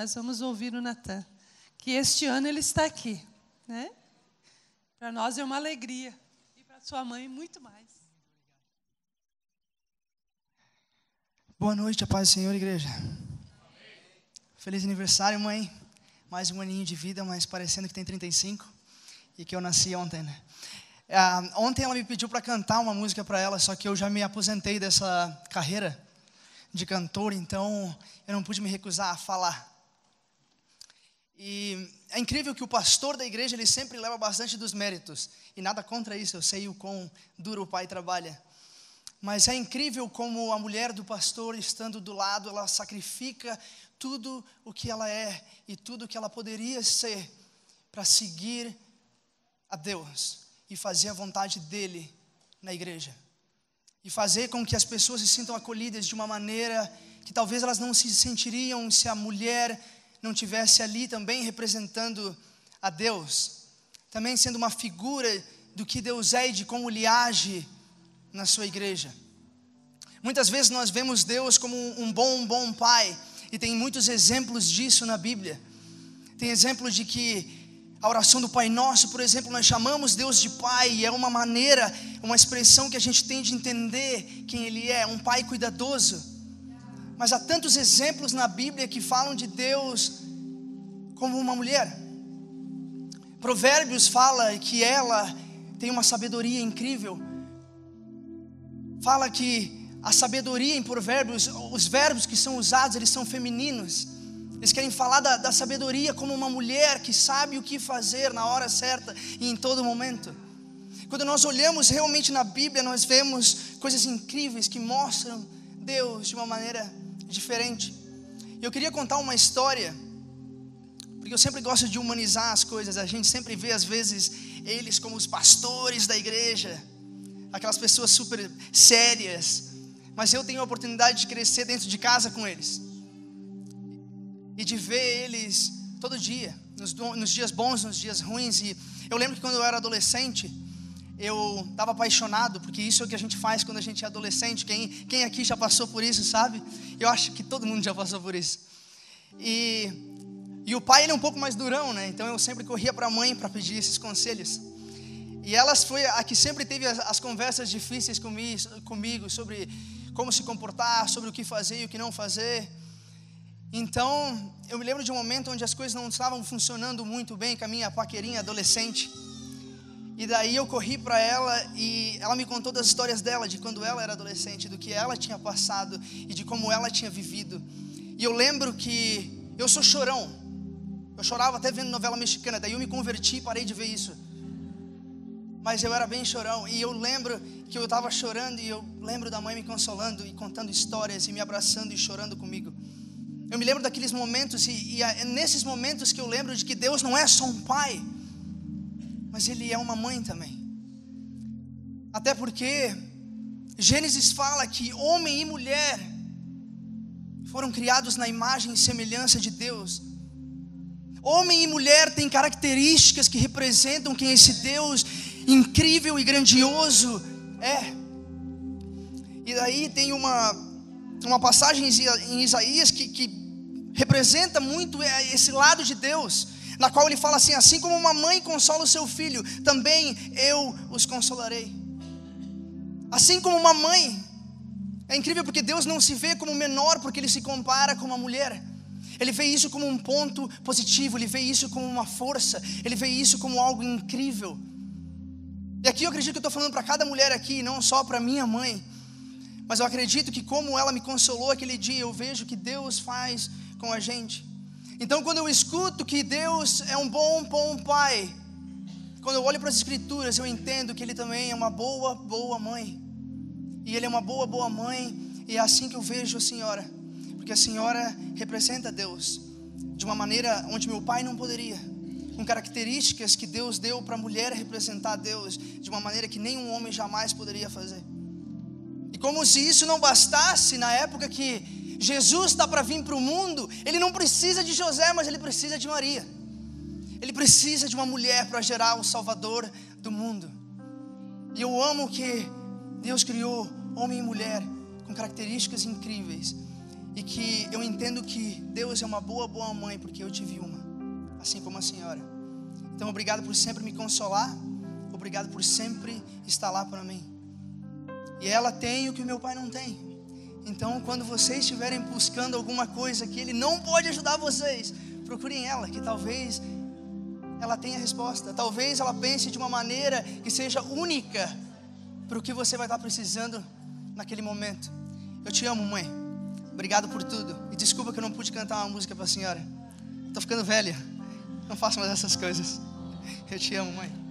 nós vamos ouvir o Natan, que este ano ele está aqui, né? Para nós é uma alegria, e para sua mãe muito mais. Boa noite, a paz do Senhor, igreja. Feliz aniversário, mãe. Mais um aninho de vida, mas parecendo que tem 35 e que eu nasci ontem, né? Ontem ela me pediu para cantar uma música para ela, só que eu já me aposentei dessa carreira de cantor, então eu não pude me recusar a falar. E é incrível que o pastor da igreja, ele sempre leva bastante dos méritos, e nada contra isso, eu sei o quão duro o pai trabalha. Mas é incrível como a mulher do pastor, estando do lado, ela sacrifica tudo o que ela é e tudo o que ela poderia ser para seguir a Deus e fazer a vontade dele na igreja. E fazer com que as pessoas se sintam acolhidas de uma maneira que talvez elas não se sentiriam se a mulher não estivesse ali também representando a Deus. Também sendo uma figura do que Deus é e de como Ele age na sua igreja. Muitas vezes nós vemos Deus como um bom pai, e tem muitos exemplos disso na Bíblia. Tem exemplos de que a oração do Pai Nosso, por exemplo, nós chamamos Deus de Pai, e é uma maneira, uma expressão que a gente tem de entender quem Ele é, um Pai cuidadoso. Mas há tantos exemplos na Bíblia que falam de Deus como uma mulher. Provérbios fala que ela tem uma sabedoria incrível. Fala que a sabedoria em Provérbios, os verbos que são usados, eles são femininos. Eles querem falar da sabedoria como uma mulher que sabe o que fazer na hora certa e em todo momento. Quando nós olhamos realmente na Bíblia, nós vemos coisas incríveis que mostram Deus de uma maneira diferente. Eu queria contar uma história, porque eu sempre gosto de humanizar as coisas. A gente sempre vê às vezes eles como os pastores da igreja, aquelas pessoas super sérias, mas eu tenho a oportunidade de crescer dentro de casa com eles e de ver eles todo dia, nos dias bons, nos dias ruins. E eu lembro que quando eu era adolescente, eu estava apaixonado, porque isso é o que a gente faz quando a gente é adolescente. Quem aqui já passou por isso, sabe? Eu acho que todo mundo já passou por isso. E o pai, ele é um pouco mais durão, né? Então eu sempre corria para a mãe para pedir esses conselhos. E ela foi a que sempre teve as conversas difíceis comigo sobre como se comportar, sobre o que fazer e o que não fazer. Então, eu me lembro de um momento onde as coisas não estavam funcionando muito bem com a minha paquerinha adolescente. E daí eu corri para ela e ela me contou das histórias dela, de quando ela era adolescente, do que ela tinha passado e de como ela tinha vivido. E eu lembro que eu sou chorão. Eu chorava até vendo novela mexicana, daí eu me converti e parei de ver isso. Mas eu era bem chorão, e eu lembro que eu estava chorando, e eu lembro da mãe me consolando e contando histórias e me abraçando e chorando comigo. Eu me lembro daqueles momentos, e é nesses momentos que eu lembro de que Deus não é só um pai, mas Ele é uma mãe também. Até porque Gênesis fala que homem e mulher foram criados na imagem e semelhança de Deus. Homem e mulher têm características que representam quem esse Deus incrível e grandioso é. E daí tem uma passagem em Isaías que representa muito esse lado de Deus, na qual ele fala assim como uma mãe consola o seu filho, também eu os consolarei. Assim como uma mãe. É incrível porque Deus não se vê como menor porque Ele se compara com uma mulher. Ele vê isso como um ponto positivo, Ele vê isso como uma força, Ele vê isso como algo incrível. E aqui eu acredito que eu estou falando para cada mulher aqui, não só para minha mãe, mas eu acredito que como ela me consolou aquele dia, eu vejo que Deus faz com a gente. Então quando eu escuto que Deus é um bom pai, quando eu olho para as escrituras, eu entendo que Ele também é uma boa mãe. E Ele é uma boa mãe, e é assim que eu vejo a senhora, porque a senhora representa Deus de uma maneira onde meu pai não poderia, com características que Deus deu para a mulher representar Deus de uma maneira que nenhum homem jamais poderia fazer. E como se isso não bastasse, na época que Jesus está para vir para o mundo, Ele não precisa de José, mas Ele precisa de Maria. Ele precisa de uma mulher para gerar o Salvador do mundo. E eu amo que Deus criou homem e mulher com características incríveis. E que eu entendo que Deus é uma boa mãe, porque eu tive uma, assim como a senhora. Então obrigado por sempre me consolar, obrigado por sempre estar lá para mim. E ela tem o que o meu pai não tem. Então quando vocês estiverem buscando alguma coisa que ele não pode ajudar vocês, procurem ela, que talvez ela tenha a resposta. Talvez ela pense de uma maneira que seja única para o que você vai estar precisando naquele momento. Eu te amo, mãe. Obrigado por tudo. E desculpa que eu não pude cantar uma música para a senhora. Estou ficando velha. Não faço mais essas coisas. Eu te amo, mãe.